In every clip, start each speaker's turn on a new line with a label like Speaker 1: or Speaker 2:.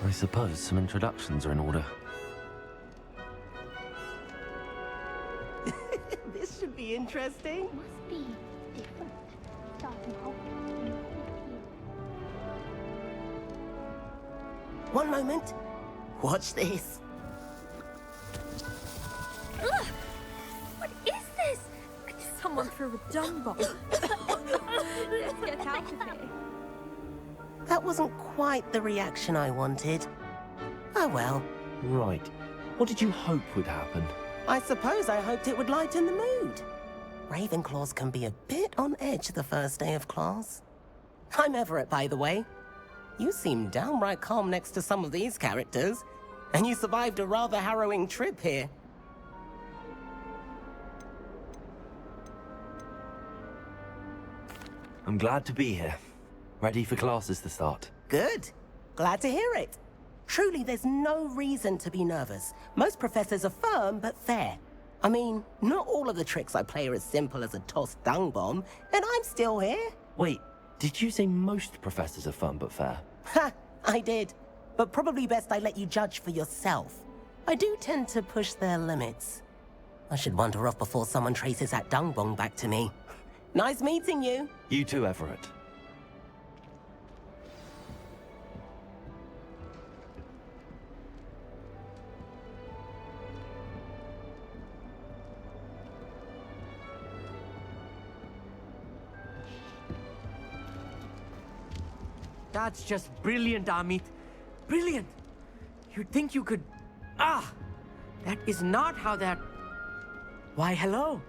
Speaker 1: I suppose some introductions are in order.
Speaker 2: This should be interesting.
Speaker 3: Must be different. Starting Hogwarts.
Speaker 2: One moment. Watch this.
Speaker 3: Ugh! What is this? Someone threw a dung bomb. Let's get out of here.
Speaker 2: That wasn't quite the reaction I wanted. Oh well.
Speaker 1: Right. What did you hope would happen?
Speaker 2: I suppose I hoped it would lighten the mood. Ravenclaws can be a bit on edge the first day of class. I'm Everett, by the way. You seem downright calm next to some of these characters, and you survived a rather harrowing trip here.
Speaker 1: I'm glad to be here. Ready for classes to start.
Speaker 2: Good. Glad to hear it. Truly, there's no reason to be nervous. Most professors are firm but fair. I mean, not all of the tricks I play are as simple as a tossed dung bomb, and I'm still here.
Speaker 1: Wait, did you say most professors are fun but fair?
Speaker 2: Ha! I did. But probably best I let you judge for yourself. I do tend to push their limits. I should wander off before someone traces that dung bomb back to me. Nice meeting you.
Speaker 1: You too, Everett.
Speaker 4: That's just brilliant, Amit. Brilliant! You'd think you could... Ah! That is not how that... Why, hello.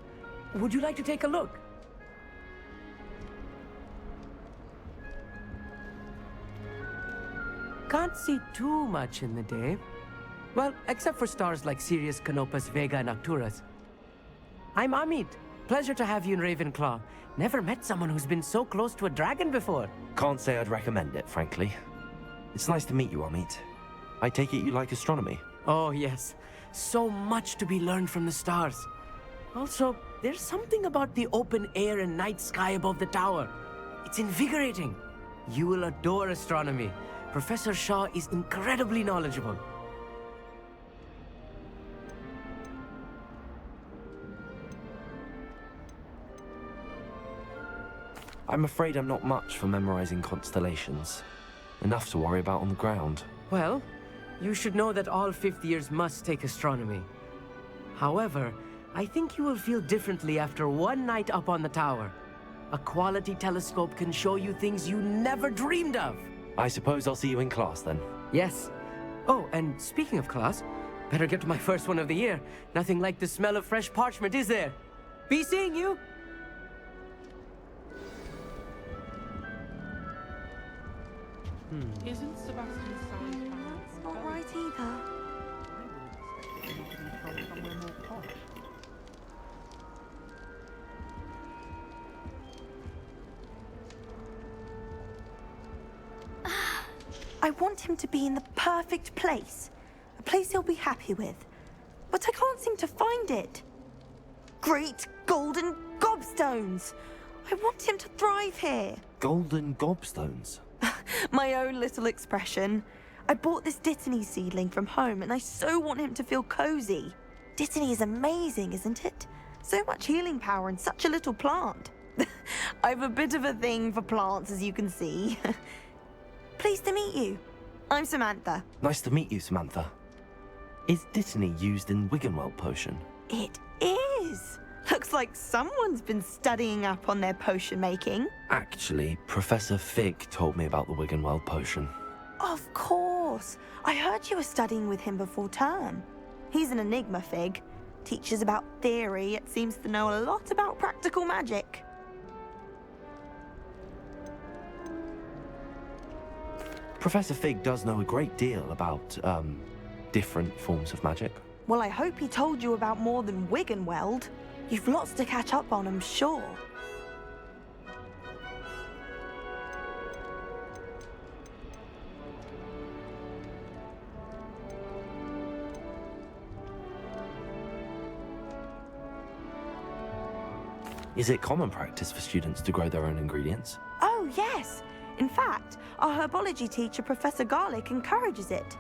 Speaker 4: Would you like to take a look? Can't see too much in the day. Well, except for stars like Sirius, Canopus, Vega, and Arcturus. I'm Amit. Pleasure to have you in Ravenclaw. Never met someone who's been so close to a dragon before.
Speaker 1: Can't say I'd recommend it, frankly. It's nice to meet you, Amit. I take it you like astronomy?
Speaker 4: Oh, yes. So much to be learned from the stars. Also, there's something about the open air and night sky above the tower. It's invigorating. You will adore astronomy. Professor Shaw is incredibly knowledgeable.
Speaker 1: I'm afraid I'm not much for memorizing constellations. Enough to worry about on the ground.
Speaker 4: Well, you should know that all fifth years must take astronomy. However, I think you will feel differently after one night up on the tower. A quality telescope can show you things you never dreamed of.
Speaker 1: I suppose I'll see you in class then.
Speaker 4: Yes. Oh, and speaking of class, better get to my first one of the year. Nothing like the smell of fresh parchment, is there? Be seeing you!
Speaker 5: Isn't Sebastian's size bad?
Speaker 3: That's not right either.
Speaker 6: I want him to be in the perfect place. A place he'll be happy with. But I can't seem to find it. Great golden gobstones! I want him to thrive here.
Speaker 1: Golden gobstones?
Speaker 6: My own little expression. I bought this Dittany seedling from home and I so want him to feel cozy. Dittany is amazing, isn't it? So much healing power in such a little plant. I've a bit of a thing for plants, as you can see. Pleased to meet you. I'm Samantha.
Speaker 1: Nice to meet you, Samantha. Is Dittany used in Wiggenweld potion?
Speaker 6: It is. Looks like someone's been studying up on their potion making.
Speaker 1: Actually, Professor Fig told me about the Wiggenweld potion.
Speaker 6: Of course. I heard you were studying with him before term. He's an enigma, Fig. Teaches about theory, yet seems to know a lot about practical magic.
Speaker 1: Professor Fig does know a great deal about, different forms of magic.
Speaker 6: Well, I hope he told you about more than Wiggenweld. You've lots to catch up on, I'm sure.
Speaker 1: Is it common practice for students to grow their own ingredients?
Speaker 6: Oh, yes. In fact, our herbology teacher, Professor Garlic, encourages it.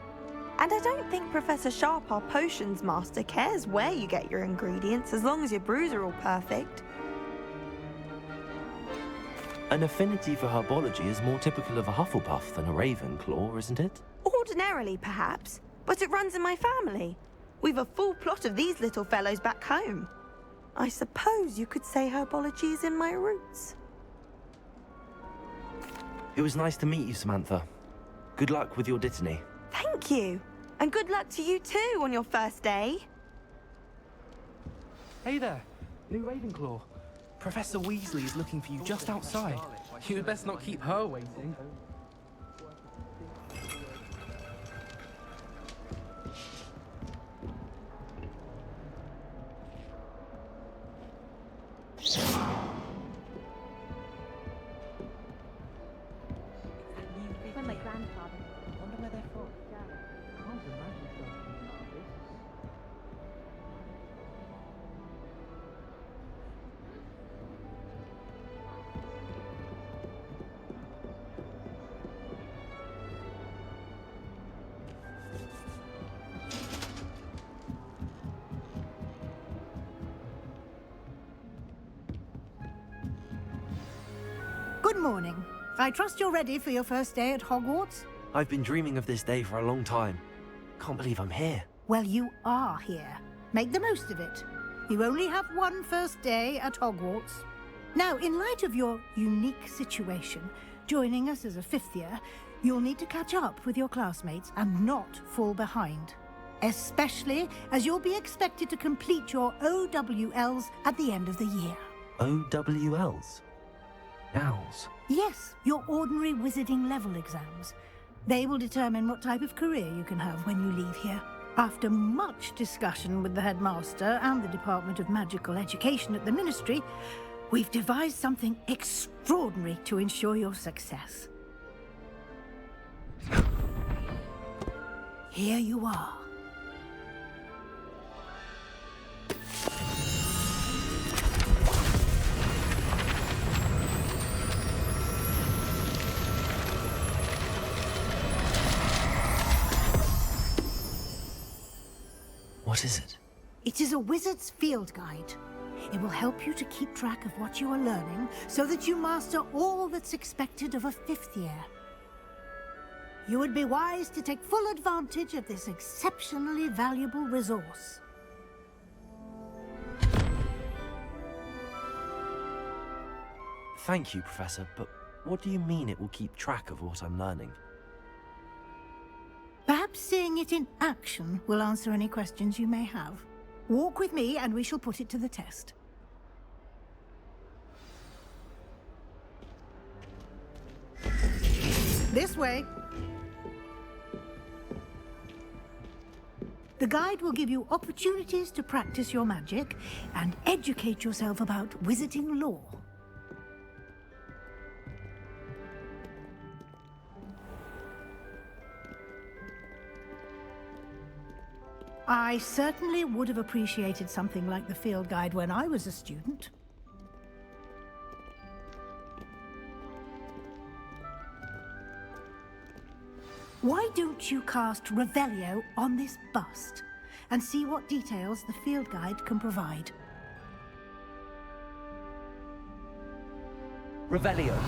Speaker 6: And I don't think Professor Sharp, our potions master, cares where you get your ingredients as long as your brews are all perfect.
Speaker 1: An affinity for herbology is more typical of a Hufflepuff than a Ravenclaw, isn't it?
Speaker 6: Ordinarily, perhaps, but it runs in my family. We've a full plot of these little fellows back home. I suppose you could say herbology is in my roots.
Speaker 1: It was nice to meet you, Samantha. Good luck with your Dittany.
Speaker 6: Thank you. And good luck to you too on your first day.
Speaker 7: Hey there, new Ravenclaw. Professor Weasley is looking for you just outside. You had best not keep her waiting.
Speaker 3: When my grandfather.
Speaker 7: Wonder where they're from. Can't imagine something like this.
Speaker 8: Good morning. I trust you're ready for your first day at Hogwarts?
Speaker 1: I've been dreaming of this day for a long time. Can't believe I'm here.
Speaker 8: Well, you are here. Make the most of it. You only have one first day at Hogwarts. Now, in light of your unique situation, joining us as a fifth year, you'll need to catch up with your classmates and not fall behind. Especially as you'll be expected to complete your OWLs at the end of the year.
Speaker 1: OWLs? Owls?
Speaker 8: Yes, your ordinary wizarding level exams. They will determine what type of career you can have when you leave here. After much discussion with the headmaster and the Department of Magical Education at the Ministry, we've devised something extraordinary to ensure your success. Here you are.
Speaker 1: What is it?
Speaker 8: It is a wizard's field guide. It will help you to keep track of what you are learning so that you master all that's expected of a fifth year. You would be wise to take full advantage of this exceptionally valuable resource.
Speaker 1: Thank you, Professor, but what do you mean it will keep track of what I'm learning?
Speaker 8: Perhaps seeing it in action will answer any questions you may have. Walk with me and we shall put it to the test. This way. The guide will give you opportunities to practice your magic and educate yourself about wizarding lore. I certainly would have appreciated something like the field guide when I was a student. Why don't you cast Revelio on this bust and see what details the field guide can provide?
Speaker 4: Revelio.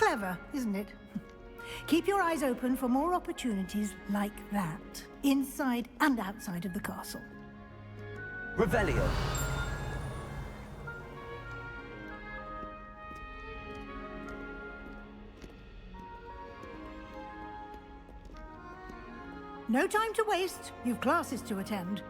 Speaker 8: Clever, isn't it? Keep your eyes open for more opportunities like that, inside and outside of the castle.
Speaker 1: Revelio.
Speaker 8: No time to waste. You've classes to attend.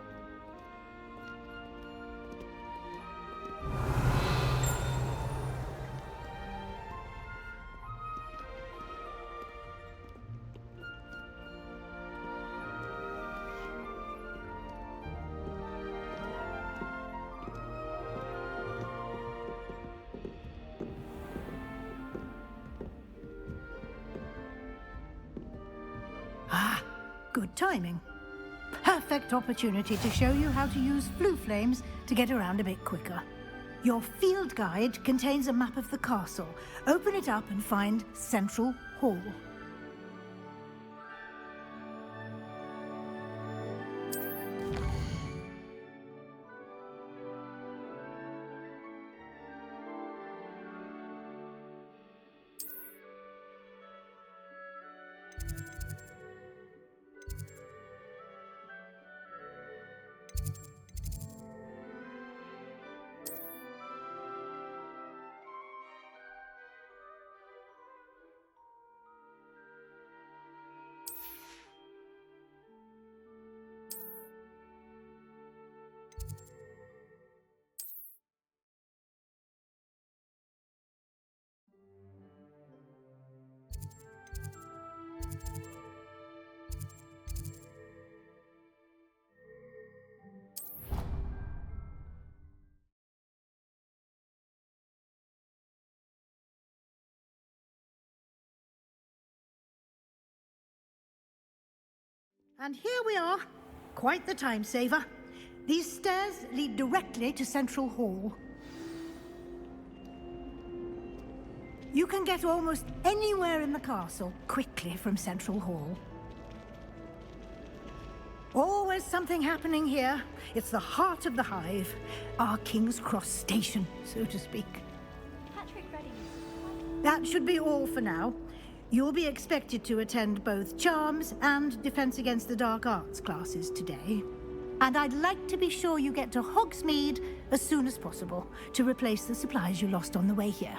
Speaker 8: Good timing. Perfect opportunity to show you how to use flue flames to get around a bit quicker. Your field guide contains a map of the castle. Open it up and find Central Hall. And here we are. Quite the time saver. These stairs lead directly to Central Hall. You can get almost anywhere in the castle quickly from Central Hall. Always something happening here. It's the heart of the hive. Our King's Cross station, so to speak.
Speaker 3: Patrick Redding.
Speaker 8: That should be all for now. You'll be expected to attend both Charms and Defense Against the Dark Arts classes today. And I'd like to be sure you get to Hogsmeade as soon as possible to replace the supplies you lost on the way here.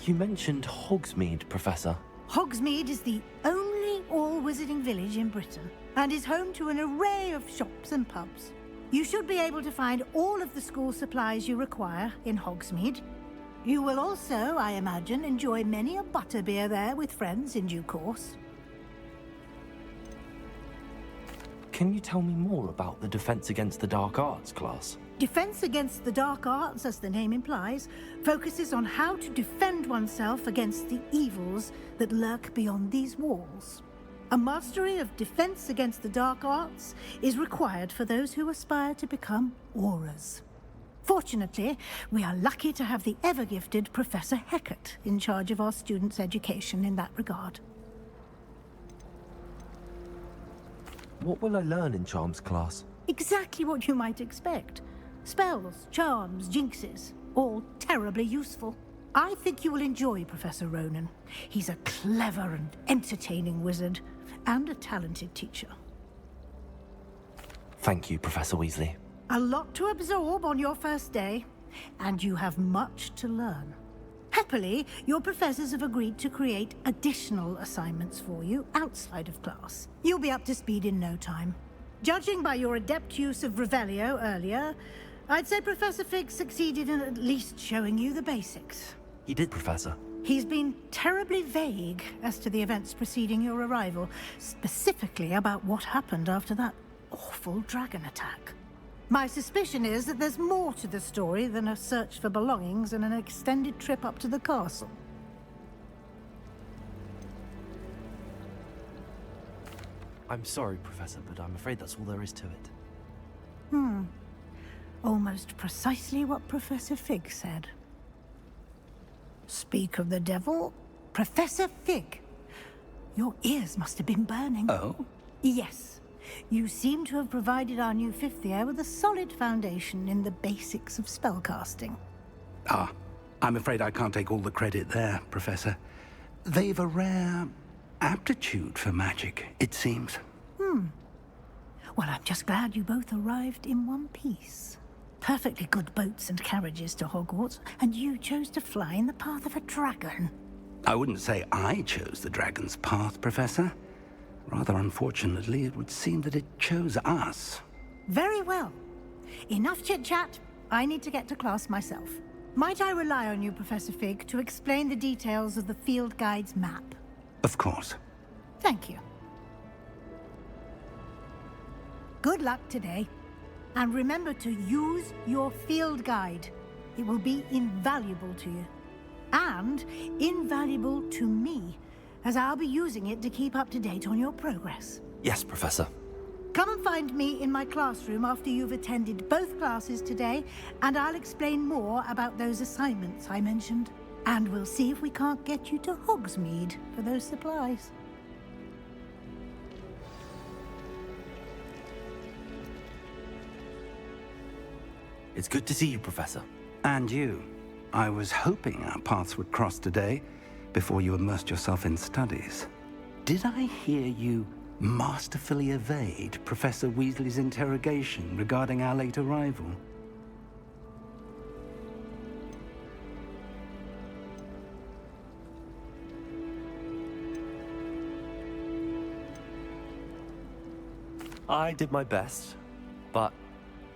Speaker 1: You mentioned Hogsmeade, Professor.
Speaker 8: Hogsmeade is the only all-wizarding village in Britain and is home to an array of shops and pubs. You should be able to find all of the school supplies you require in Hogsmeade. You will also, I imagine, enjoy many a butterbeer there with friends in due course.
Speaker 1: Can you tell me more about the Defense Against the Dark Arts class?
Speaker 8: Defense Against the Dark Arts, as the name implies, focuses on how to defend oneself against the evils that lurk beyond these walls. A mastery of Defense Against the Dark Arts is required for those who aspire to become Aurors. Fortunately, we are lucky to have the ever-gifted Professor Hecat in charge of our students' education in that regard.
Speaker 1: What will I learn in Charms class?
Speaker 8: Exactly what you might expect. Spells, charms, jinxes, all terribly useful. I think you will enjoy Professor Ronan. He's a clever and entertaining wizard, and a talented teacher.
Speaker 1: Thank you, Professor Weasley.
Speaker 8: A lot to absorb on your first day, and you have much to learn. Happily, your professors have agreed to create additional assignments for you outside of class. You'll be up to speed in no time. Judging by your adept use of Revelio earlier, I'd say Professor Fig succeeded in at least showing you the basics.
Speaker 1: He did, Professor.
Speaker 8: He's been terribly vague as to the events preceding your arrival, specifically about what happened after that awful dragon attack. My suspicion is that there's more to the story than a search for belongings and an extended trip up to the castle.
Speaker 1: I'm sorry, Professor, but I'm afraid that's all there is to it.
Speaker 8: Almost precisely what Professor Fig said. Speak of the devil, Professor Fig. Your ears must have been burning.
Speaker 7: Oh?
Speaker 8: Yes. You seem to have provided our new fifth year with a solid foundation in the basics of spellcasting.
Speaker 9: Ah, I'm afraid I can't take all the credit there, Professor. They've a rare aptitude for magic, it seems.
Speaker 8: Well, I'm just glad you both arrived in one piece. Perfectly good boats and carriages to Hogwarts, and you chose to fly in the path of a dragon.
Speaker 9: I wouldn't say I chose the dragon's path, Professor. Rather unfortunately, it would seem that it chose us.
Speaker 8: Very well. Enough chit-chat. I need to get to class myself. Might I rely on you, Professor Fig, to explain the details of the field guide's map?
Speaker 9: Of course.
Speaker 8: Thank you. Good luck today. And remember to use your field guide. It will be invaluable to you. And invaluable to me, as I'll be using it to keep up to date on your progress.
Speaker 1: Yes, Professor.
Speaker 8: Come and find me in my classroom after you've attended both classes today, and I'll explain more about those assignments I mentioned. And we'll see if we can't get you to Hogsmeade for those supplies.
Speaker 1: It's good to see you, Professor.
Speaker 9: And you. I was hoping our paths would cross today, before you immersed yourself in studies. Did I hear you masterfully evade Professor Weasley's interrogation regarding our late arrival?
Speaker 1: I did my best, but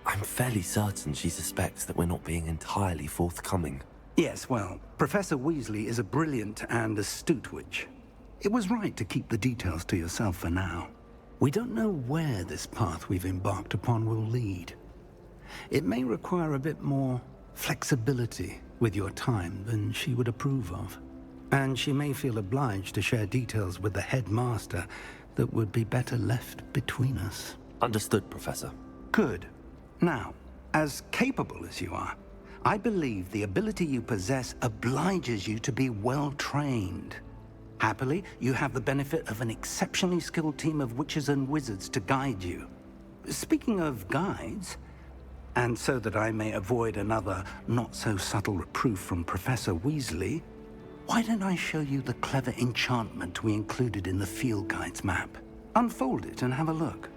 Speaker 1: I'm fairly certain she suspects that we're not being entirely forthcoming.
Speaker 9: Yes, well, Professor Weasley is a brilliant and astute witch. It was right to keep the details to yourself for now. We don't know where this path we've embarked upon will lead. It may require a bit more flexibility with your time than she would approve of. And she may feel obliged to share details with the headmaster that would be better left between us.
Speaker 1: Understood, Professor.
Speaker 9: Good. Now, as capable as you are, I believe the ability you possess obliges you to be well-trained. Happily, you have the benefit of an exceptionally skilled team of witches and wizards to guide you. Speaking of guides, and so that I may avoid another not-so-subtle reproof from Professor Weasley, why don't I show you the clever enchantment we included in the field guide's map? Unfold it and have a look.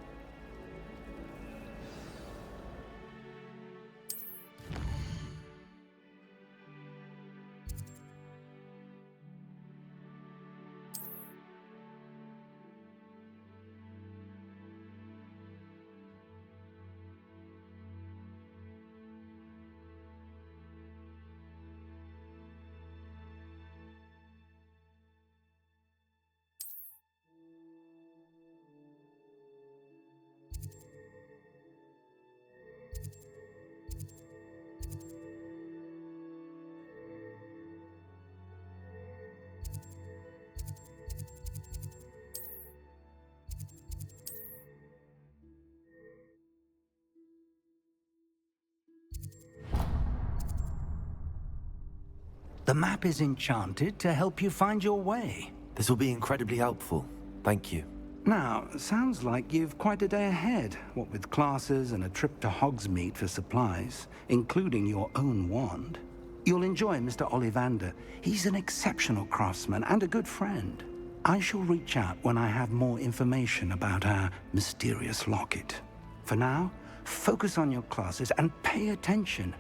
Speaker 9: The map is enchanted to help you find your way.
Speaker 1: This will be incredibly helpful. Thank you.
Speaker 9: Now, sounds like you've quite a day ahead, what with classes and a trip to Hogsmeade for supplies, including your own wand. You'll enjoy Mr. Ollivander. He's an exceptional craftsman and a good friend. I shall reach out when I have more information about our mysterious locket. For now, focus on your classes and pay attention.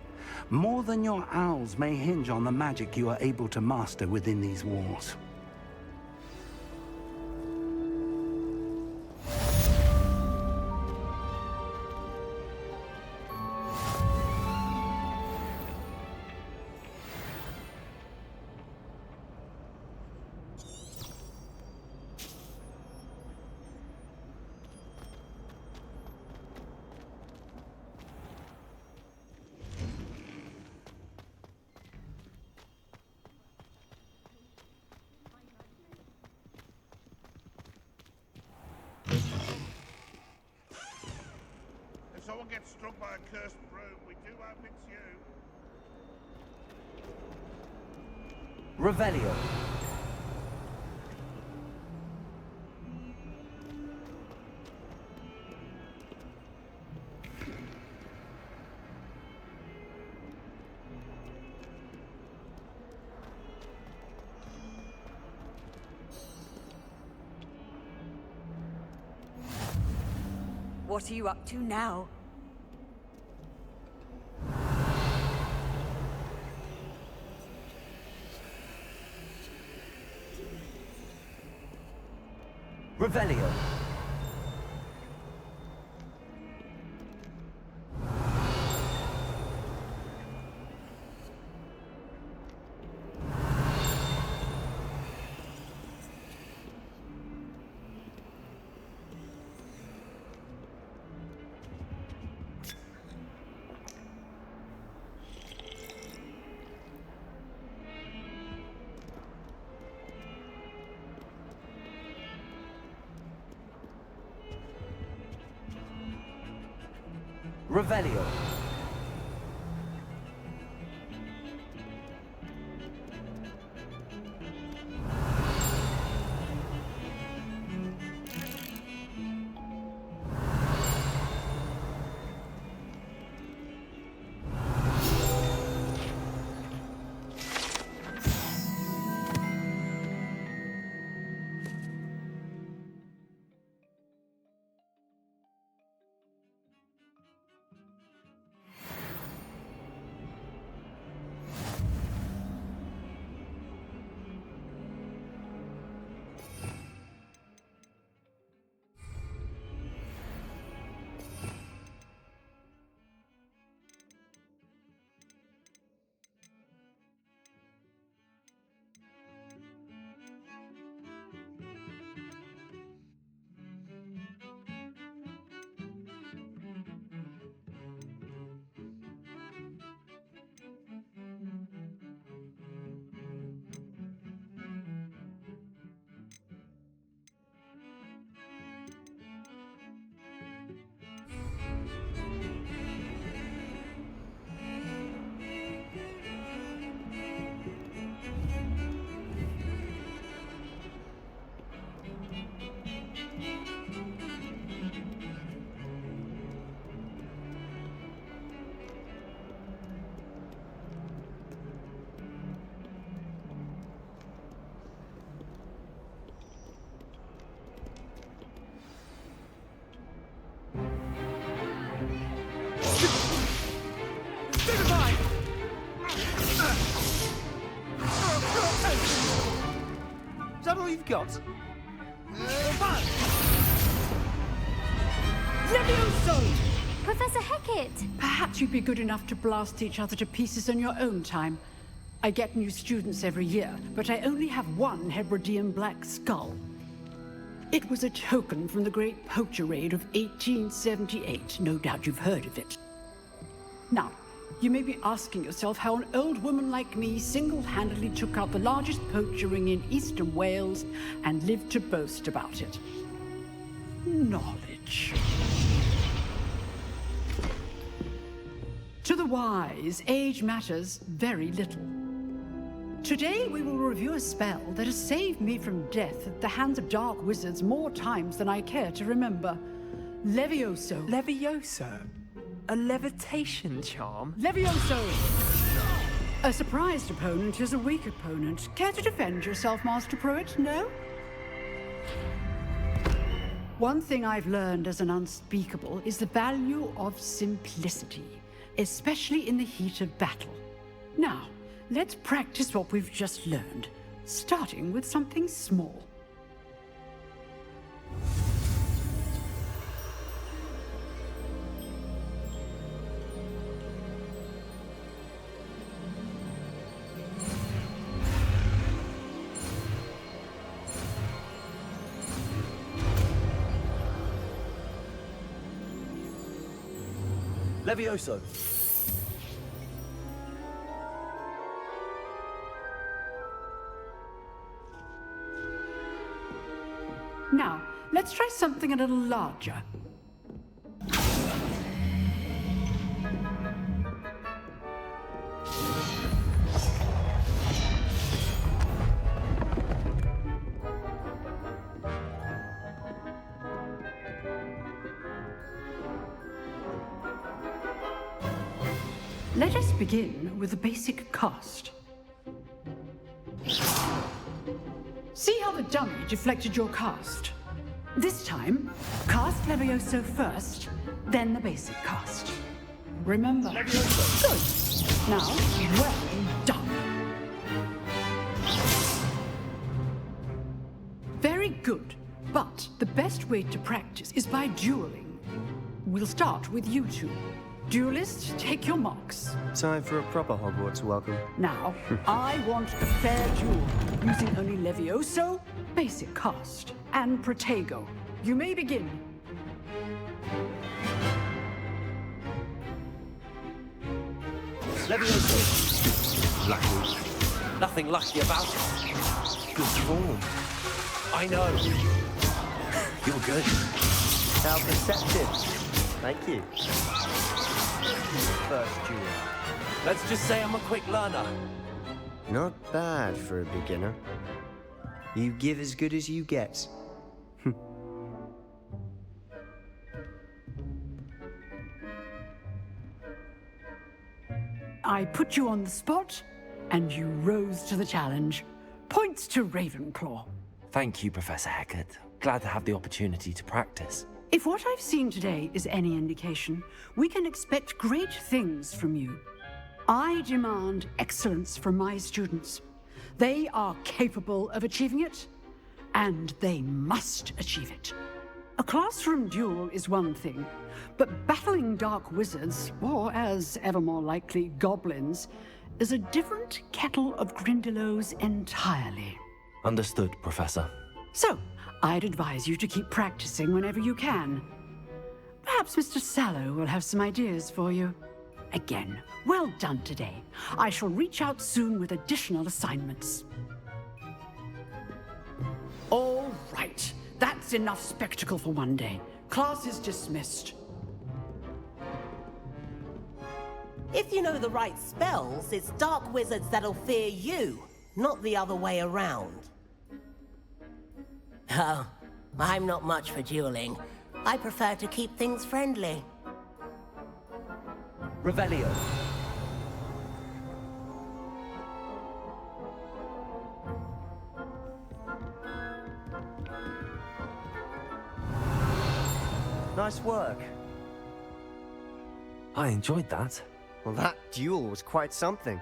Speaker 9: More than your owls may hinge on the magic you are able to master within these walls.
Speaker 10: If someone gets struck by a cursed broom, we do hope it's you.
Speaker 4: Revelio.
Speaker 3: What are you up to now?
Speaker 4: Revelio. Revelio. Is that all you've got?
Speaker 8: Levioso!
Speaker 3: Professor Hecat!
Speaker 11: Perhaps you'd be good enough to blast each other to pieces in your own time. I get new students every year, but I only have one Hebridean black skull. It was a token from the Great Poacher Raid of 1878. No doubt you've heard of it. Now, you may be asking yourself how an old woman like me single-handedly took out the largest poacher ring in eastern Wales and lived to boast about it. Knowledge. To the wise, age matters very little. Today we will review a spell that has saved me from death at the hands of dark wizards more times than I care to remember. Levioso.
Speaker 4: Levioso? A levitation charm?
Speaker 11: Levioso! A surprised opponent is a weak opponent. Care to defend yourself, Master Pruitt? No? One thing I've learned as an unspeakable is the value of simplicity, especially in the heat of battle. Now, let's practice what we've just learned, starting with something small.
Speaker 4: Levioso.
Speaker 11: Now, let's try something a little larger. Let us begin with the basic cast. See how the dummy deflected your cast? This time, cast Levioso first, then the basic cast. Remember. Good. Now, well done. Very good. But the best way to practice is by dueling. We'll start with you two. Duelists, take your marks.
Speaker 12: Time for a proper Hogwarts welcome.
Speaker 11: Now, I want a fair duel, using only Levioso, basic cast, and Protego. You may begin.
Speaker 1: Levioso. Lucky. Nothing lucky about it. Good form. I know. You're good.
Speaker 12: How perceptive. Thank you. First duel.
Speaker 1: Let's just say I'm a quick learner.
Speaker 12: Not bad for a beginner. You give as good as you get.
Speaker 11: I put you on the spot, and you rose to the challenge. Points to Ravenclaw.
Speaker 1: Thank you, Professor Hecat. Glad to have the opportunity to practice.
Speaker 11: If what I've seen today is any indication, we can expect great things from you. I demand excellence from my students. They are capable of achieving it, and they must achieve it. A classroom duel is one thing, but battling dark wizards, or as ever more likely, goblins, is a different kettle of Grindylows entirely.
Speaker 1: Understood, Professor.
Speaker 11: So, I'd advise you to keep practicing whenever you can. Perhaps Mr. Sallow will have some ideas for you. Again, well done today. I shall reach out soon with additional assignments. All right. That's enough spectacle for one day. Class is dismissed.
Speaker 2: If you know the right spells, it's dark wizards that'll fear you, not the other way around. Oh, I'm not much for dueling. I prefer to keep things friendly.
Speaker 1: Revelio.
Speaker 12: Nice work.
Speaker 1: I enjoyed that.
Speaker 12: Well, that duel was quite something.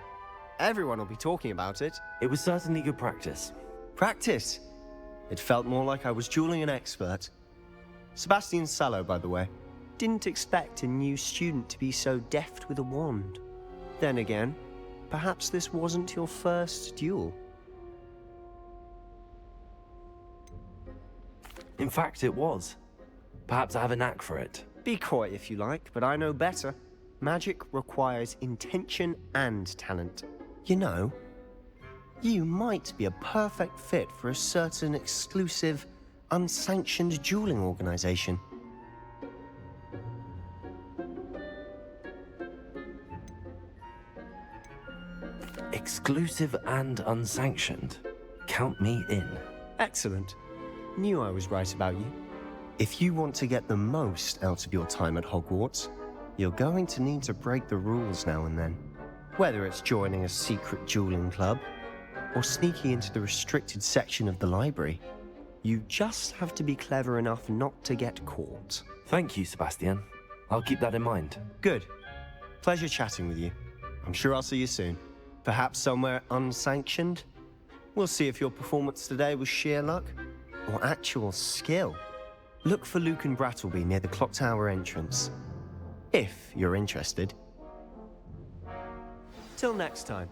Speaker 12: Everyone will be talking about it.
Speaker 1: It was certainly good practice.
Speaker 12: Practice? It felt more like I was dueling an expert. Sebastian Sallow, by the way. Didn't expect a new student to be so deft with a wand. Then again, perhaps this wasn't your first duel.
Speaker 1: In fact, it was. Perhaps I have a knack for it.
Speaker 12: Be coy if you like, but I know better. Magic requires intention and talent. You know, you might be a perfect fit for a certain exclusive, unsanctioned dueling organization.
Speaker 1: Exclusive and unsanctioned. Count me in.
Speaker 12: Excellent. Knew I was right about you. If you want to get the most out of your time at Hogwarts, you're going to need to break the rules now and then. Whether it's joining a secret dueling club, or sneaking into the restricted section of the library, you just have to be clever enough not to get caught.
Speaker 1: Thank you, Sebastian. I'll keep that in mind.
Speaker 12: Good. Pleasure chatting with you. I'm sure I'll see you soon. Perhaps somewhere unsanctioned? We'll see if your performance today was sheer luck, or actual skill. Look for Luke and Brattleby near the clock tower entrance. If you're interested. Till next time.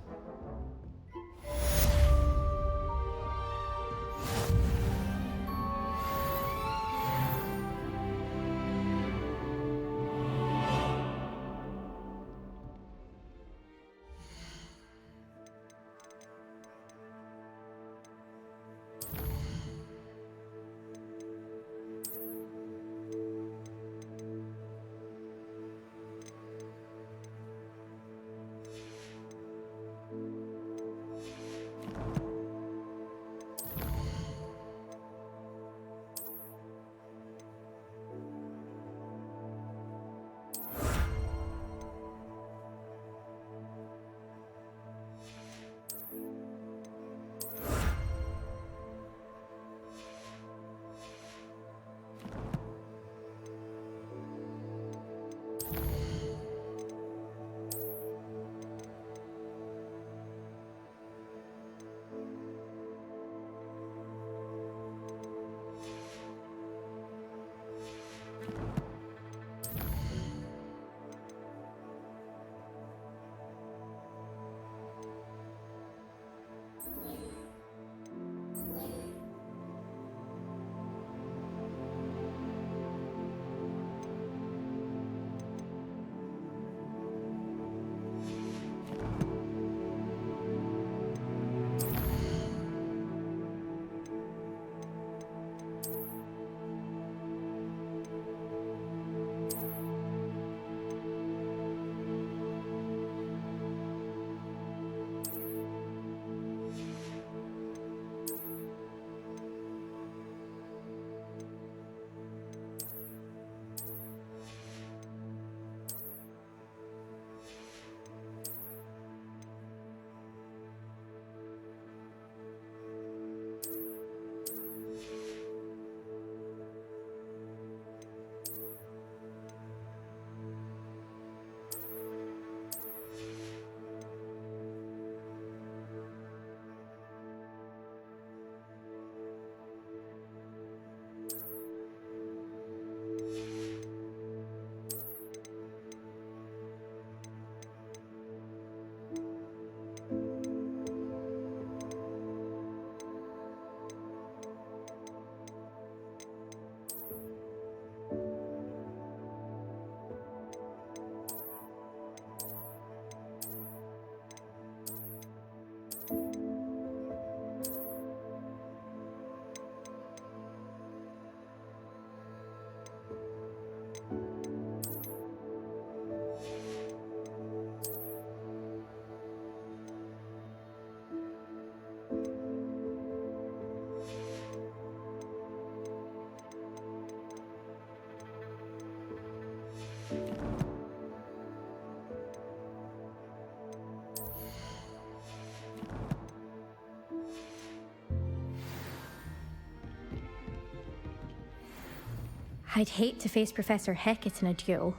Speaker 3: I'd hate to face Professor Hecat in a duel.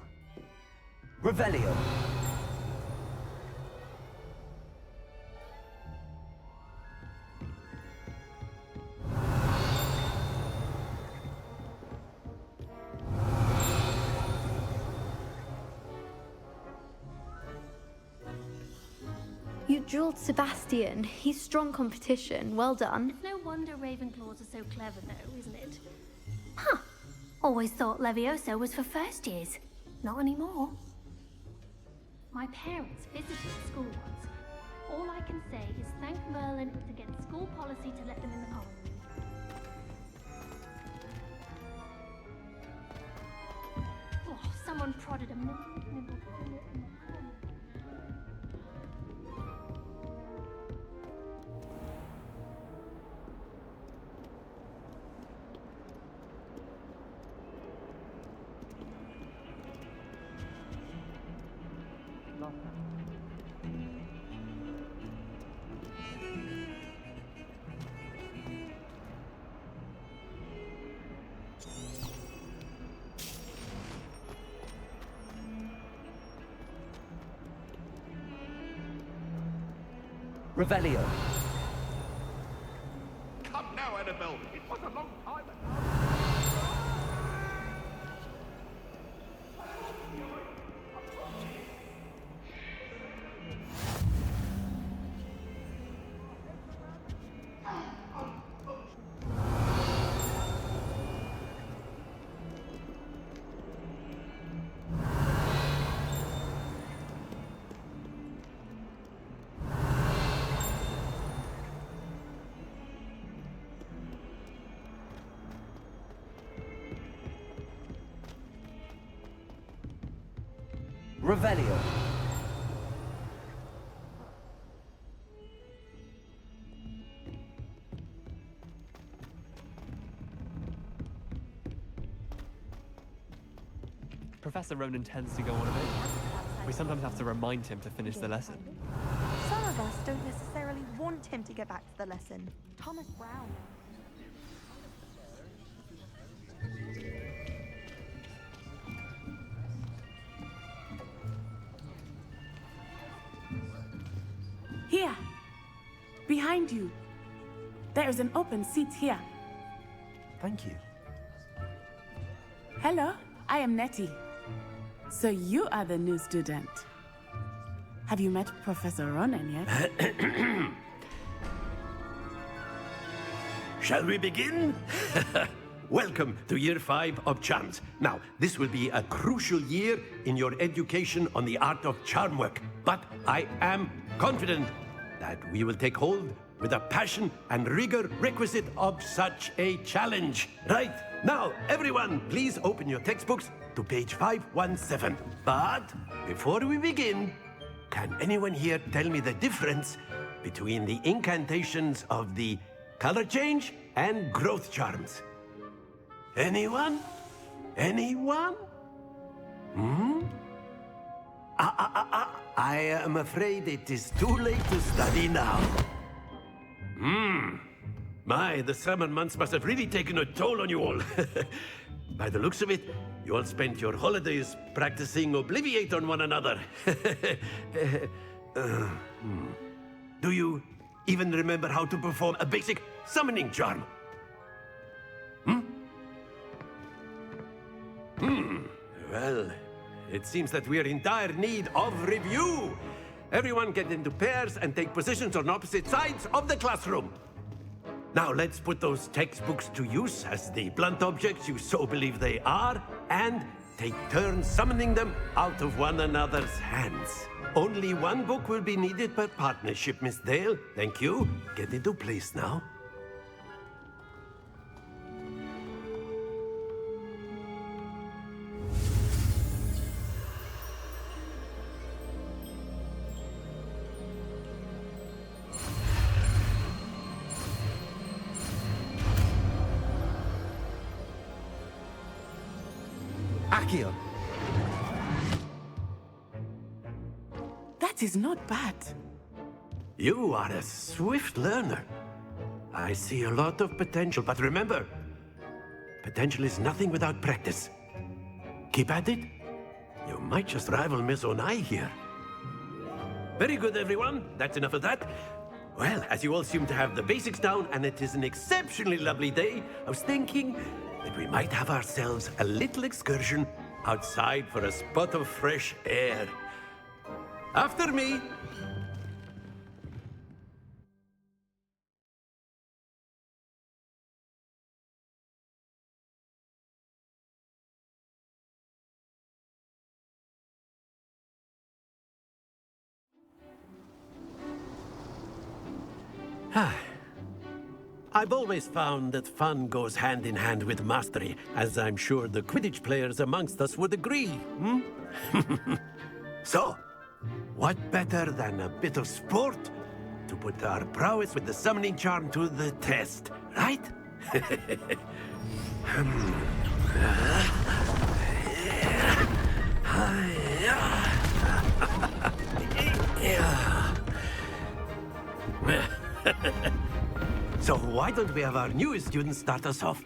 Speaker 1: Revelio.
Speaker 3: You dueled Sebastian. He's strong competition. Well done.
Speaker 13: It's no wonder Ravenclaws are so clever, though, isn't it? Huh. Always thought Levioso was for first years. Not anymore. My parents visited the school once. All I can say is thank Merlin it's against school policy to let them in the common room. Oh, someone prodded a nibble in my hand.
Speaker 1: Revelio.
Speaker 10: Come now, Annabelle. It was a long time ago.
Speaker 1: Revelio.
Speaker 14: Professor Ronan tends to go on a bit. We sometimes have to remind him to finish the lesson.
Speaker 6: Some of us don't necessarily want him to get back to the lesson. Thomas Brown.
Speaker 15: Here, behind you. There is an open seat here.
Speaker 1: Thank you.
Speaker 15: Hello, I am Nettie. So you are the new student. Have you met Professor Ronan yet?
Speaker 16: Shall we begin? Welcome to Year 5 of Charms. Now, this will be a crucial year in your education on the art of charm work. But I am confident that we will take hold with the passion and rigor requisite of such a challenge. Right, now, everyone, please open your textbooks to page 517. But before we begin, can anyone here tell me the difference between the incantations of the color change and growth charms? Anyone? Anyone? I am afraid it is too late to study now. My, the summer months must have really taken a toll on you all. By the looks of it, you all spent your holidays practicing Obliviate on one another. Do you even remember how to perform a basic summoning charm? Well, it seems that we are in dire need of review. Everyone get into pairs and take positions on opposite sides of the classroom. Now let's put those textbooks to use as the blunt objects you so believe they are, and take turns summoning them out of one another's hands. Only one book will be needed per partnership, Miss Dale. Thank you. Get into place now.
Speaker 4: Akio.
Speaker 15: That is not bad.
Speaker 16: You are a swift learner. I see a lot of potential, but remember, potential is nothing without practice. Keep at it. You might just rival Miss Onai here. Very good, everyone. That's enough of that. Well, as you all seem to have the basics down, and it is an exceptionally lovely day, I was thinking that we might have ourselves a little excursion outside for a spot of fresh air. After me. I've always found that fun goes hand in hand with mastery, as I'm sure the Quidditch players amongst us would agree. So, what better than a bit of sport to put our prowess with the summoning charm to the test, right? So why don't we have our newest student start us off?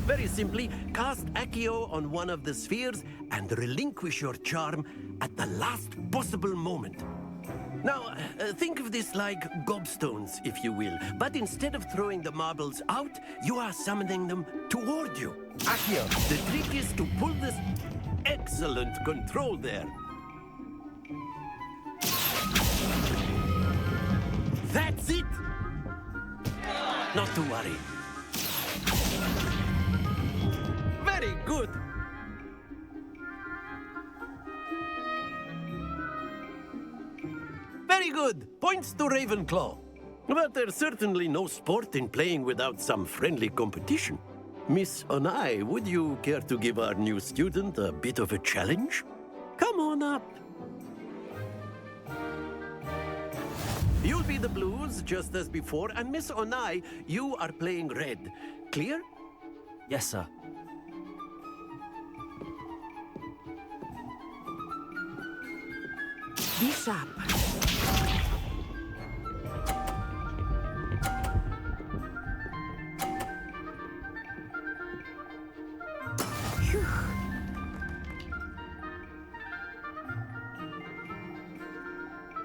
Speaker 16: Very simply, cast Accio on one of the spheres and relinquish your charm at the last possible moment. Now, think of this like gobstones, if you will. But instead of throwing the marbles out, you are summoning them toward you. Accio, the trick is to pull this... Excellent control there. That's it! Not to worry. Very good. Very good. Points to Ravenclaw. But there's certainly no sport in playing without some friendly competition. Miss Onai, would you care to give our new student a bit of a challenge? Come on up. You'll be the blues, just as before, and Miss Onai, you are playing red. Clear?
Speaker 1: Yes, sir.
Speaker 15: Be sharp.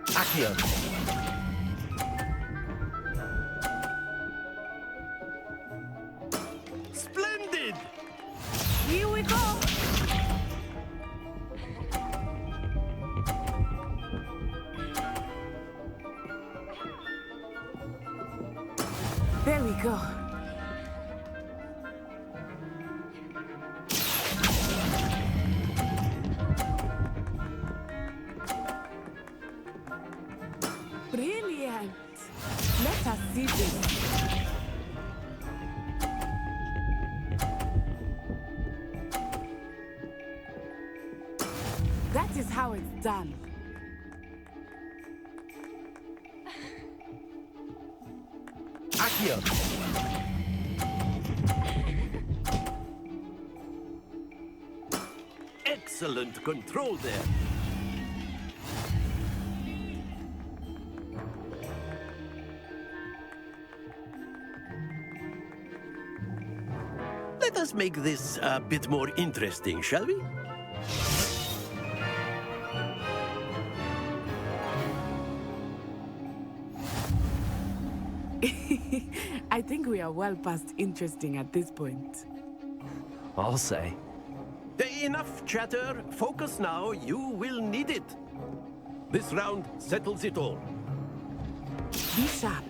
Speaker 16: Accio. Splendid!
Speaker 15: Here we go. go. Brilliant. Let us see this. That is how it's done.
Speaker 16: Accio! Excellent control there. Let us make this a bit more interesting, shall we?
Speaker 15: I think we are well past interesting at this point.
Speaker 1: I'll say.
Speaker 16: Enough chatter. Focus now. You will need it. This round settles it all.
Speaker 15: Be sharp.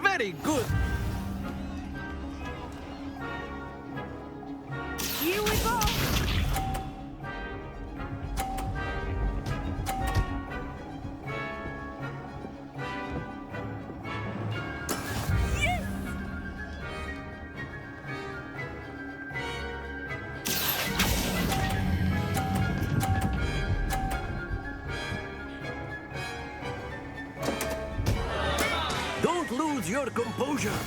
Speaker 16: Very good.
Speaker 15: Here we go.
Speaker 16: Don't lose your composure.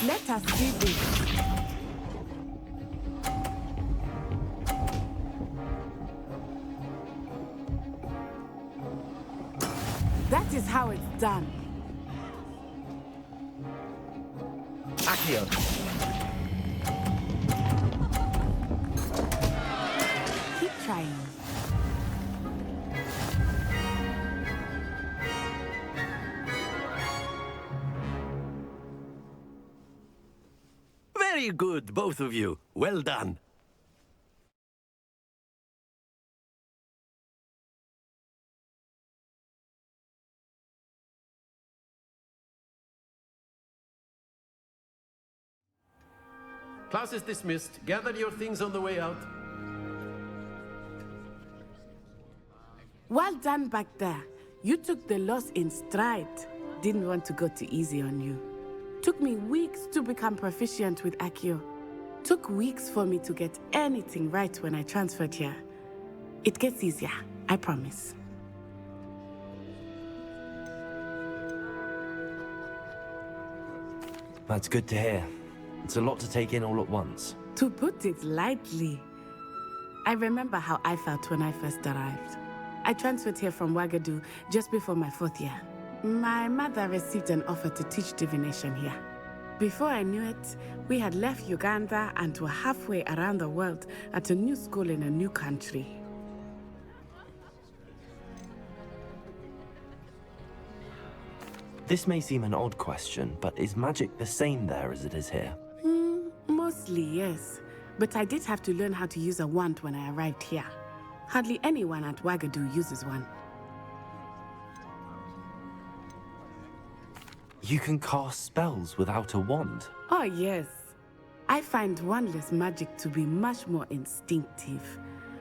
Speaker 15: Let us see this. That is how it's done.
Speaker 1: Accio!
Speaker 15: Keep trying.
Speaker 16: Very good, both of you. Well done. Class is dismissed. Gather your things on the way out.
Speaker 15: Well done back there. You took the loss in stride. Didn't want to go too easy on you. Took me weeks to become proficient with Accio. Took weeks for me to get anything right when I transferred here. It gets easier, I promise.
Speaker 1: That's good to hear. It's a lot to take in all at once.
Speaker 15: To put it lightly, I remember how I felt when I first arrived. I transferred here from Ouagadougou just before my 4th year. My mother received an offer to teach divination here. Before I knew it, we had left Uganda and were halfway around the world at a new school in a new country.
Speaker 1: This may seem an odd question, but is magic the same there as it is here?
Speaker 15: Mostly, yes. But I did have to learn how to use a wand when I arrived here. Hardly anyone at Ouagadougou uses one.
Speaker 1: You can cast spells without a wand?
Speaker 15: Oh, yes. I find wandless magic to be much more instinctive.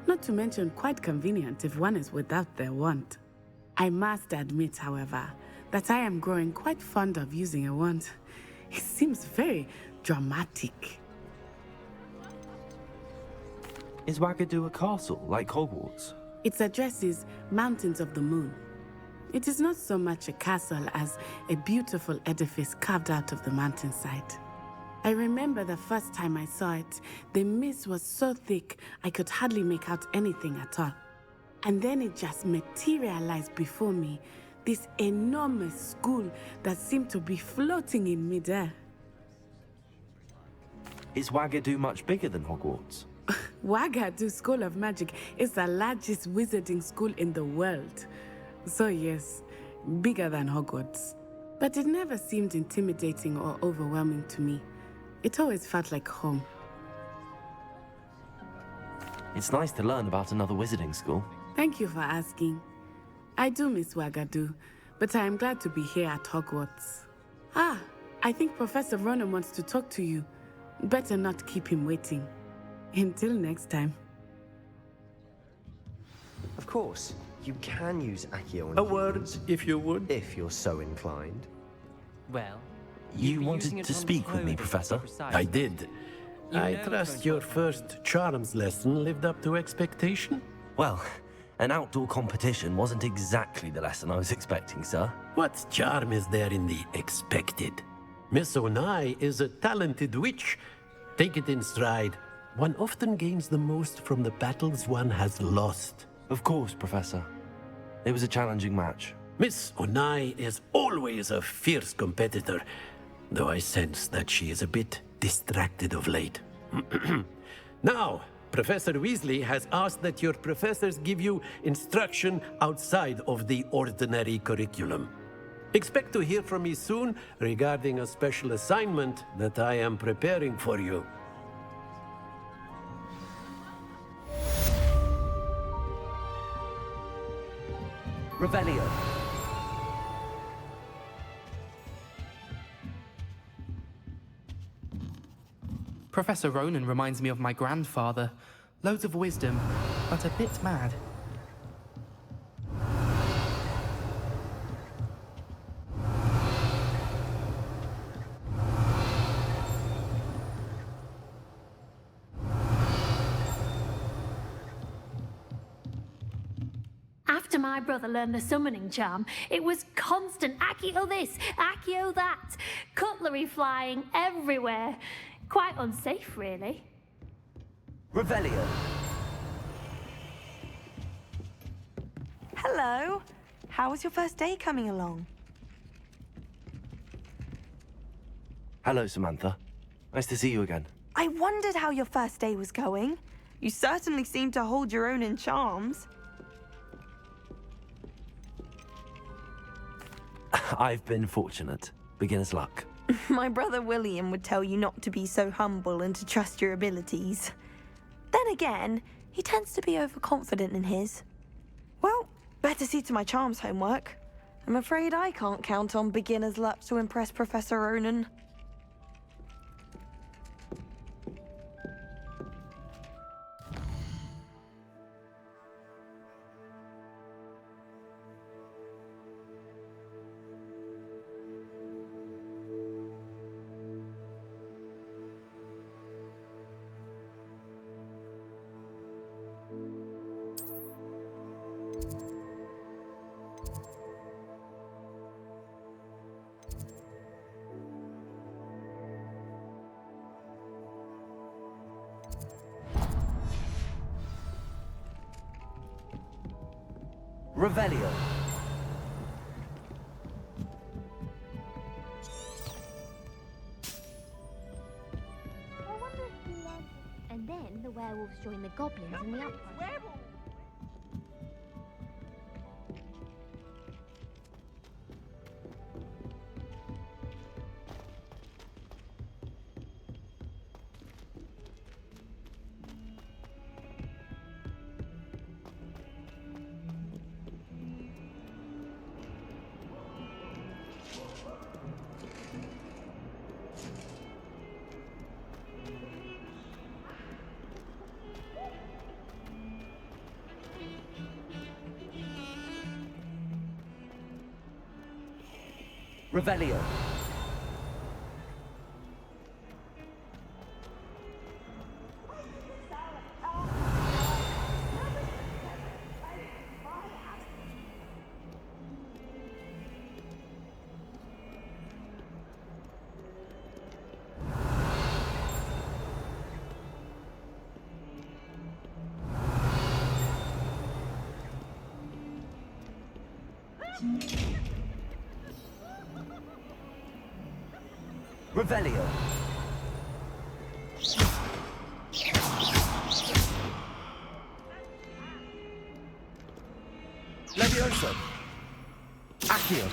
Speaker 15: Not to mention quite convenient if one is without their wand. I must admit, however, that I am growing quite fond of using a wand. It seems very dramatic.
Speaker 1: Is Ouagadougou a castle, like Hogwarts?
Speaker 15: Its address is Mountains of the Moon. It is not so much a castle as a beautiful edifice carved out of the mountainside. I remember the first time I saw it, the mist was so thick I could hardly make out anything at all. And then it just materialized before me, this enormous school that seemed to be floating in midair.
Speaker 1: Is Wagadu much bigger than Hogwarts?
Speaker 15: Wagadu School of Magic is the largest wizarding school in the world. So yes, bigger than Hogwarts. But it never seemed intimidating or overwhelming to me. It always felt like home.
Speaker 1: It's nice to learn about another wizarding school.
Speaker 15: Thank you for asking. I do miss Wagadu, but I am glad to be here at Hogwarts. Ah, I think Professor Ronan wants to talk to you. Better not keep him waiting. Until next time.
Speaker 12: Of course, you can use Accio.
Speaker 16: A word, if you would.
Speaker 12: If you're so inclined.
Speaker 14: Well,
Speaker 1: You wanted to speak with me, Professor?
Speaker 16: I did. I trust your first charms lesson lived up to expectation?
Speaker 1: Well, an outdoor competition wasn't exactly the lesson I was expecting, sir.
Speaker 16: What charm is there in the expected? Miss Onai is a talented witch. Take it in stride. One often gains the most from the battles one has lost.
Speaker 1: Of course, Professor. It was a challenging match.
Speaker 16: Miss Onai is always a fierce competitor, though I sense that she is a bit distracted of late. Now, Professor Weasley has asked that your professors give you instruction outside of the ordinary curriculum. Expect to hear from me soon regarding a special assignment that I am preparing for you.
Speaker 1: Revelio.
Speaker 7: Professor Ronan reminds me of my grandfather. Loads of wisdom, but a bit mad.
Speaker 13: After my brother learned the summoning charm, it was constant Accio this, Accio that, cutlery flying everywhere. Quite unsafe, really.
Speaker 1: Revelio.
Speaker 6: Hello. How was your first day coming along?
Speaker 1: Hello, Samantha. Nice to see you again.
Speaker 6: I wondered how your first day was going. You certainly seem to hold your own in charms.
Speaker 1: I've been fortunate. Beginner's luck.
Speaker 6: My brother William would tell you not to be so humble and to trust your abilities. Then again, he tends to be overconfident in his. Well, better see to my charms homework. I'm afraid I can't count on beginner's luck to impress Professor Ronan.
Speaker 1: Revelio.
Speaker 3: And then the werewolves join the goblins in the upright.
Speaker 1: Revelio. Revelio.
Speaker 4: Levioso! Accio!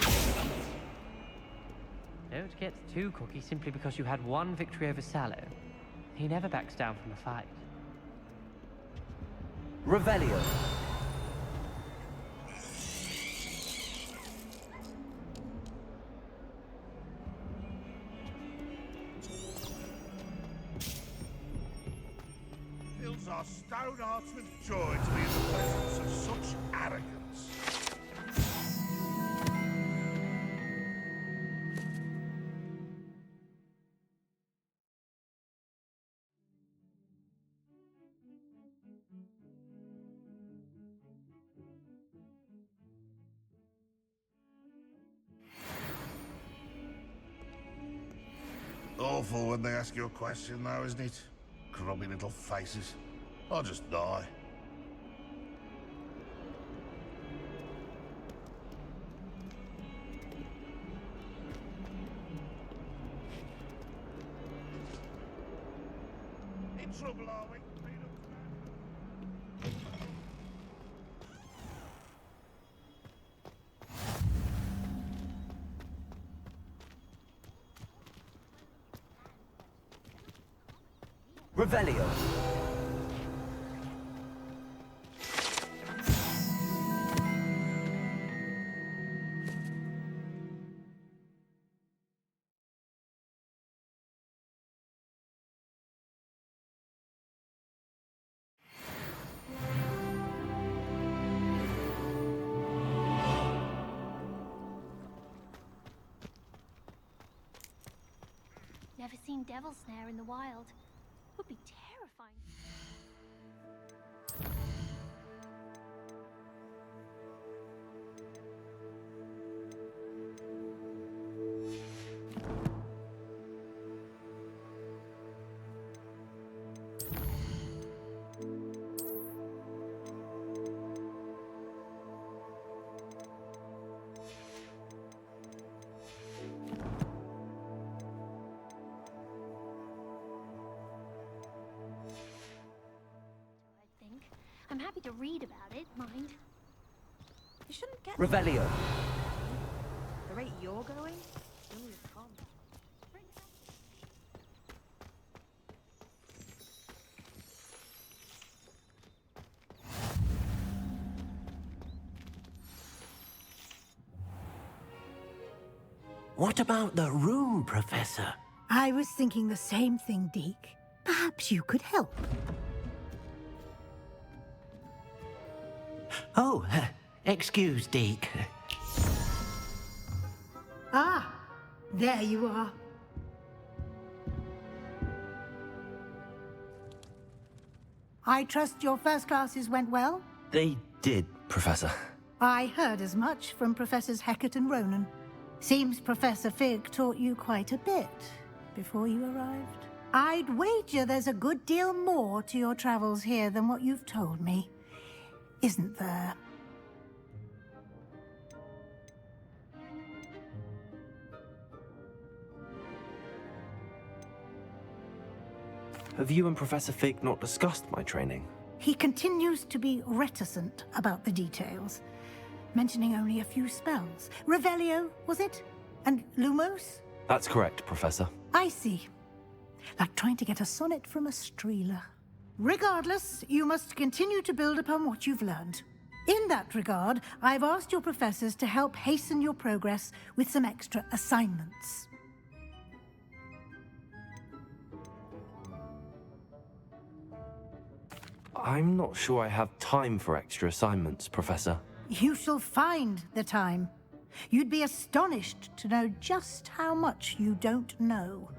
Speaker 17: Don't get too cocky simply because you had one victory over Sallow. He never backs down from a fight.
Speaker 4: Revelio!
Speaker 10: Fills our stout hearts with joy to be in the presence of such arrogance. Awful when they ask you a question, though, isn't it? Grubby little faces. I'll just die. In trouble, are we?
Speaker 4: Revelio!
Speaker 13: Never seen devil snare in the wild. Would be terrifying. I'm happy to read about it, mind.
Speaker 6: You shouldn't get
Speaker 4: Revelio!
Speaker 6: the rate you're going. Ooh, calm.
Speaker 4: What about the room, Professor?
Speaker 8: I was thinking the same thing, Deke. Perhaps you could help.
Speaker 4: Oh, excuse, Deke.
Speaker 8: Ah, there you are. I trust your first classes went well?
Speaker 1: They did, Professor.
Speaker 8: I heard as much from Professors Hecat and Ronan. Seems Professor Fig taught you quite a bit before you arrived. I'd wager there's a good deal more to your travels here than what you've told me. Isn't there?
Speaker 1: Have you and Professor Fig not discussed my training?
Speaker 8: He continues to be reticent about the details, mentioning only a few spells. Revelio, was it? And Lumos?
Speaker 1: That's correct, Professor.
Speaker 8: I see. Like trying to get a sonnet from a streeler. Regardless, you must continue to build upon what you've learned. In that regard, I've asked your professors to help hasten your progress with some extra assignments.
Speaker 1: I'm not sure I have time for extra assignments, Professor.
Speaker 8: You shall find the time. You'd be astonished to know just how much you don't know.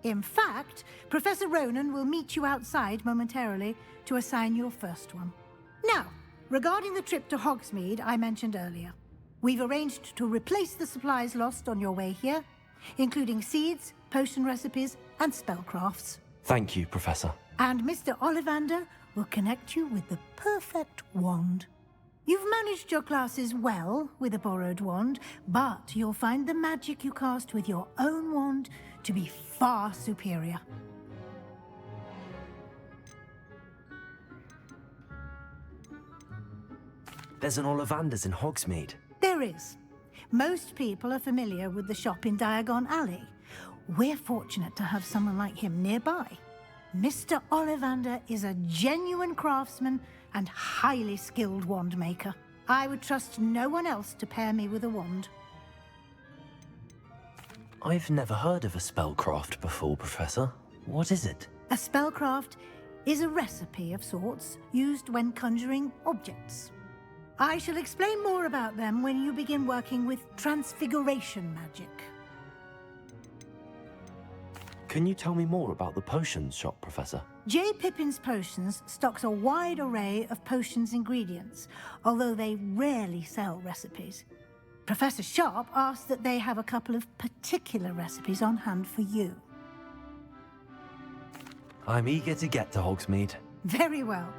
Speaker 8: In fact, Professor Ronan will meet you outside momentarily to assign your first one. Now, regarding the trip to Hogsmeade I mentioned earlier, we've arranged to replace the supplies lost on your way here, including seeds, potion recipes, and spellcrafts.
Speaker 1: Thank you, Professor.
Speaker 8: And Mr. Ollivander will connect you with the perfect wand. You've managed your classes well with a borrowed wand, but you'll find the magic you cast with your own wand to be far superior.
Speaker 1: There's an Ollivander's in Hogsmeade.
Speaker 8: There is. Most people are familiar with the shop in Diagon Alley. We're fortunate to have someone like him nearby. Mr. Ollivander is a genuine craftsman and highly skilled wand maker. I would trust no one else to pair me with a wand.
Speaker 1: I've never heard of a spellcraft before, Professor. What is it?
Speaker 8: A spellcraft is a recipe of sorts used when conjuring objects. I shall explain more about them when you begin working with transfiguration magic.
Speaker 1: Can you tell me more about the potions shop, Professor?
Speaker 8: J. Pippin's Potions stocks a wide array of potions ingredients, although they rarely sell recipes. Professor Sharp asked that they have a couple of particular recipes on hand for you.
Speaker 1: I'm eager to get to Hogsmeade.
Speaker 8: Very well.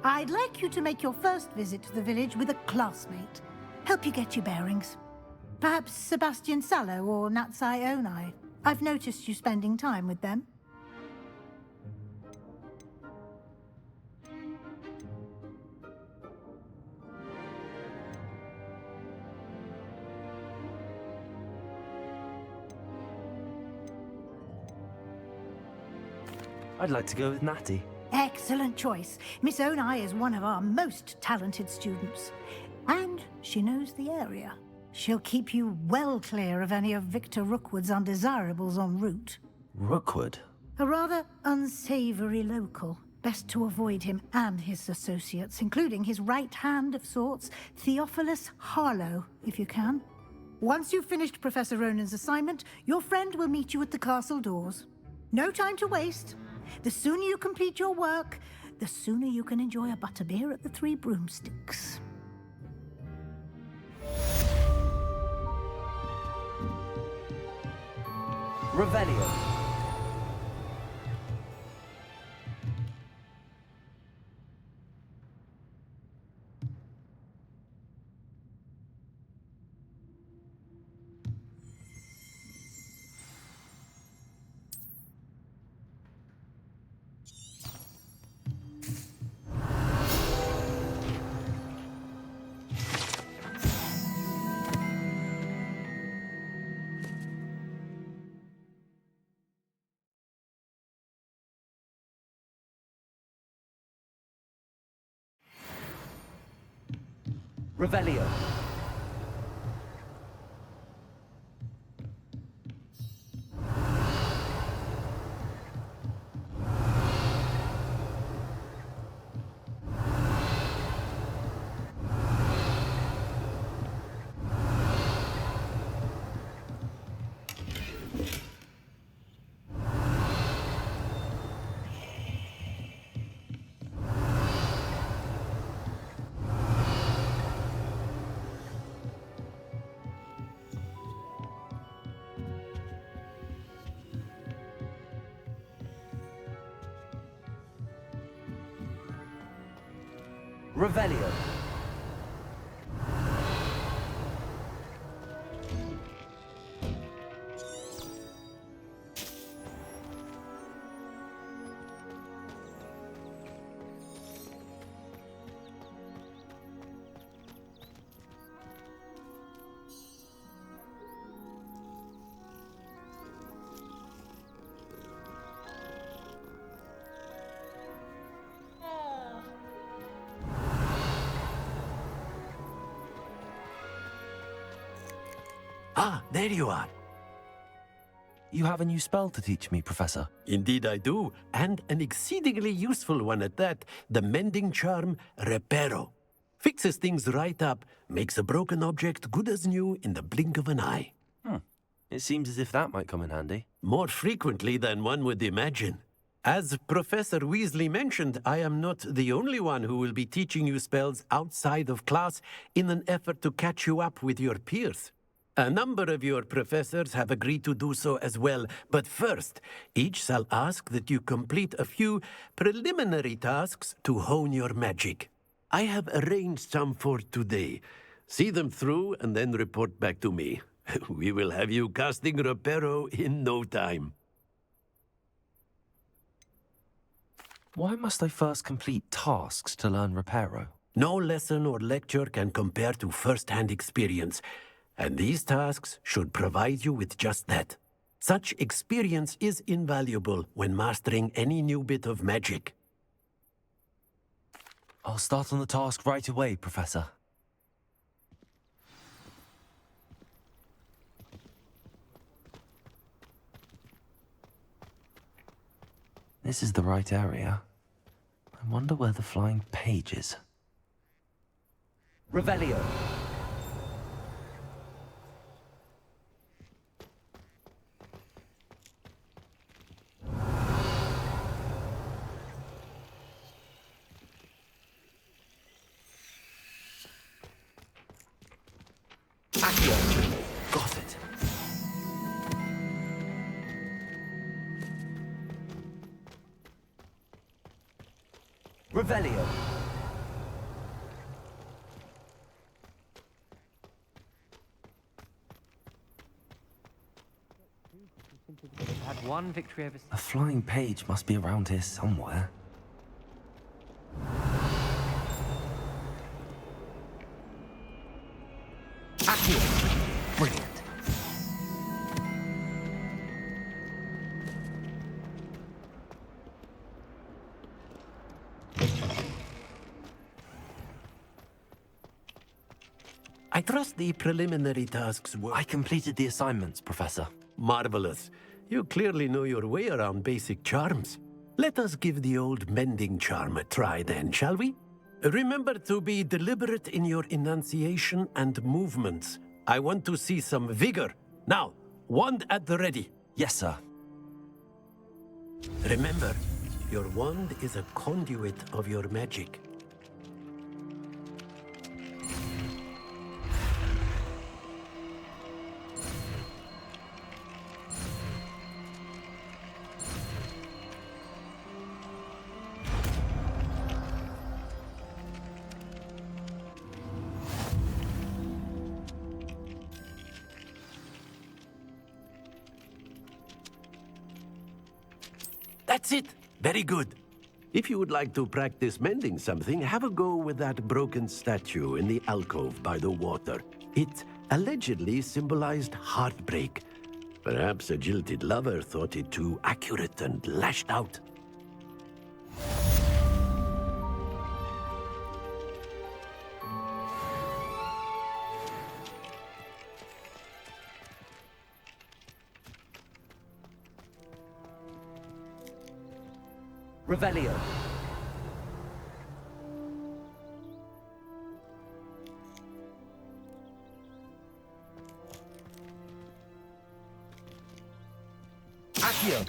Speaker 8: I'd like you to make your first visit to the village with a classmate. Help you get your bearings. Perhaps Sebastian Sallow or Natsai Onai. I've noticed you spending time with them.
Speaker 1: I'd like to go with Natty.
Speaker 8: Excellent choice. Miss Onai is one of our most talented students. And she knows the area. She'll keep you well clear of any of Victor Rookwood's undesirables en route.
Speaker 1: Rookwood?
Speaker 8: A rather unsavory local. Best to avoid him and his associates, including his right hand of sorts, Theophilus Harlow, if you can. Once you've finished Professor Ronan's assignment, your friend will meet you at the castle doors. No time to waste. The sooner you complete your work, the sooner you can enjoy a butterbeer at the Three Broomsticks.
Speaker 1: Revelio. Revelio. Revelio.
Speaker 16: Ah, there you are.
Speaker 1: You have a new spell to teach me, Professor.
Speaker 16: Indeed I do, and an exceedingly useful one at that. The mending charm, Reparo. Fixes things right up, makes a broken object good as new in the blink of an eye.
Speaker 1: It seems as if that might come in handy.
Speaker 16: More frequently than one would imagine. As Professor Weasley mentioned, I am not the only one who will be teaching you spells outside of class in an effort to catch you up with your peers. A number of your professors have agreed to do so as well, but first, each shall ask that you complete a few preliminary tasks to hone your magic. I have arranged some for today. See them through and then report back to me. We will have you casting Reparo in no time.
Speaker 1: Why must I first complete tasks to learn Reparo?
Speaker 16: No lesson or lecture can compare to first-hand experience, and these tasks should provide you with just that. Such experience is invaluable when mastering any new bit of magic.
Speaker 1: I'll start on the task right away, Professor. This is the right area. I wonder where the flying page is.
Speaker 4: Revelio.
Speaker 1: Got it.
Speaker 4: Revelio.
Speaker 17: Had one victory over.
Speaker 1: A flying page must be around here somewhere. Brilliant.
Speaker 16: I trust the preliminary tasks were...
Speaker 1: I completed the assignments, Professor.
Speaker 16: Marvelous. You clearly know your way around basic charms. Let us give the old mending charm a try then, shall we? Remember to be deliberate in your enunciation and movements. I want to see some vigor. Now, wand at the ready.
Speaker 1: Yes, sir.
Speaker 16: Remember, your wand is a conduit of your magic. That's it. Very good. If you would like to practice mending something, have a go with that broken statue in the alcove by the water. It allegedly symbolized heartbreak. Perhaps a jilted lover thought it too accurate and lashed out.
Speaker 4: Revelio. Accio.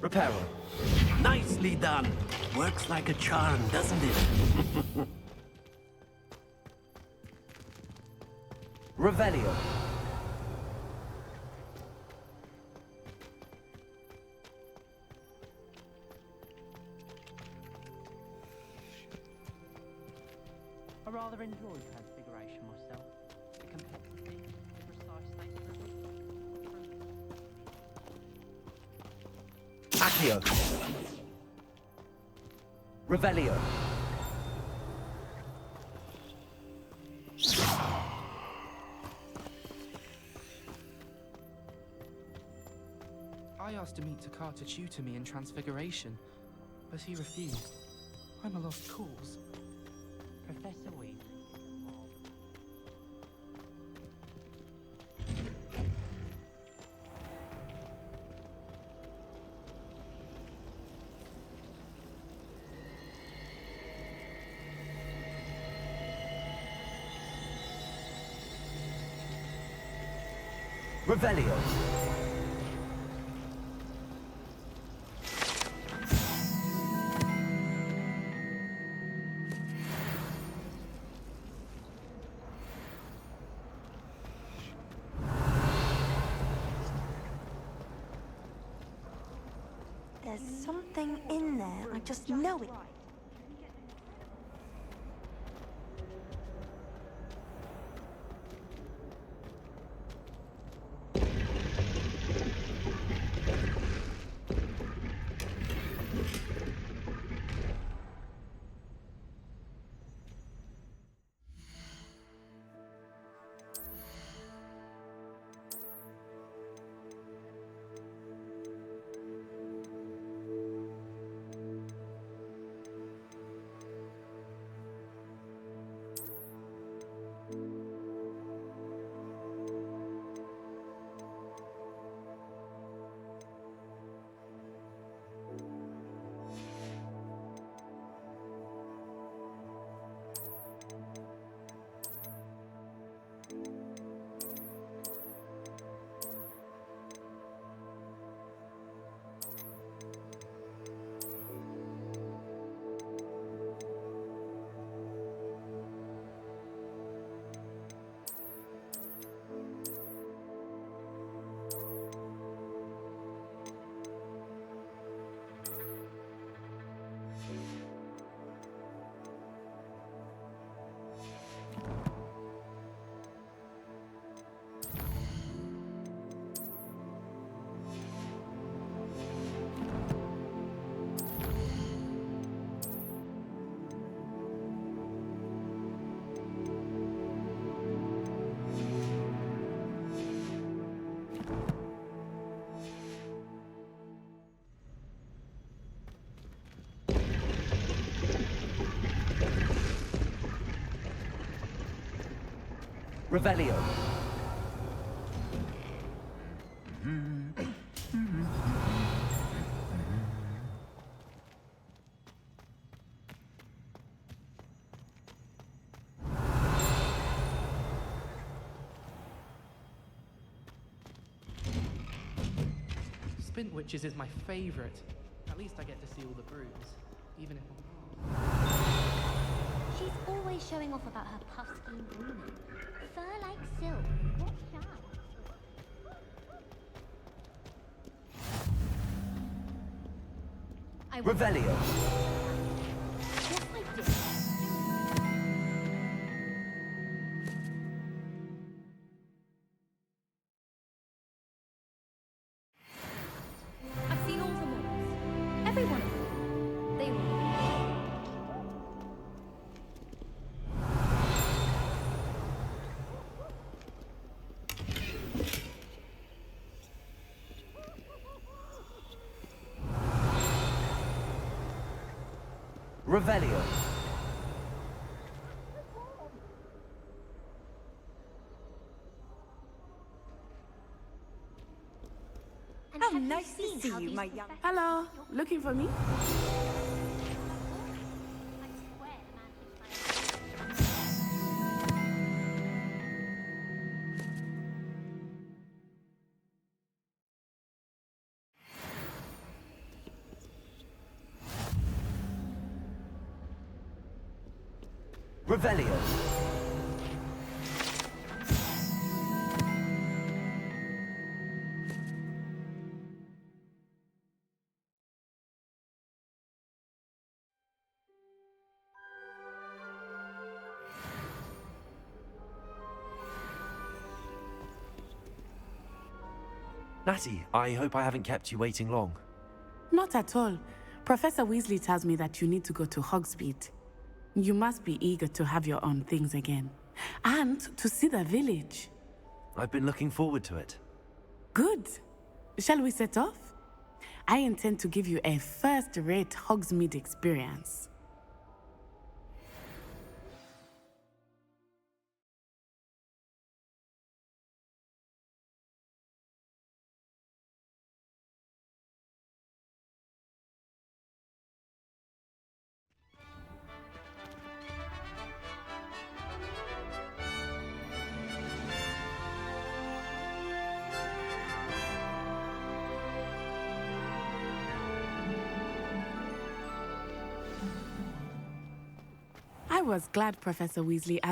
Speaker 16: Reparo. Nicely done. Works like a charm, doesn't it?
Speaker 4: Revelio.
Speaker 17: I rather enjoy transfiguration myself. The complexity, the precise state of the
Speaker 4: Accio. Revelio.
Speaker 7: I asked Amita to tutor me in transfiguration, but he refused. I'm a lost cause.
Speaker 17: Professor Weasley.
Speaker 1: Revelio.
Speaker 6: There's something in there. I just know it. Revelio.
Speaker 7: Spint Witches is my favourite. At least I get to see all the brooms, even if I'm...
Speaker 13: She's always showing off about her puff-skinned grooming. Fur like silk. What shine?
Speaker 1: Revelio.
Speaker 13: Yes, I did. I've seen all the models. Every one of them. They were.
Speaker 1: Revelio.
Speaker 6: How nice to see you, my young...
Speaker 15: Hello, looking for me?
Speaker 1: Revelio. Natty, I hope I haven't kept you waiting long.
Speaker 15: Not at all. Professor Weasley tells me that you need to go to Hogsmeade. You must be eager to have your own things again. And to see the village.
Speaker 1: I've been looking forward to it.
Speaker 15: Good. Shall we set off? I intend to give you a first-rate Hogsmeade experience. was glad Professor Weasley asked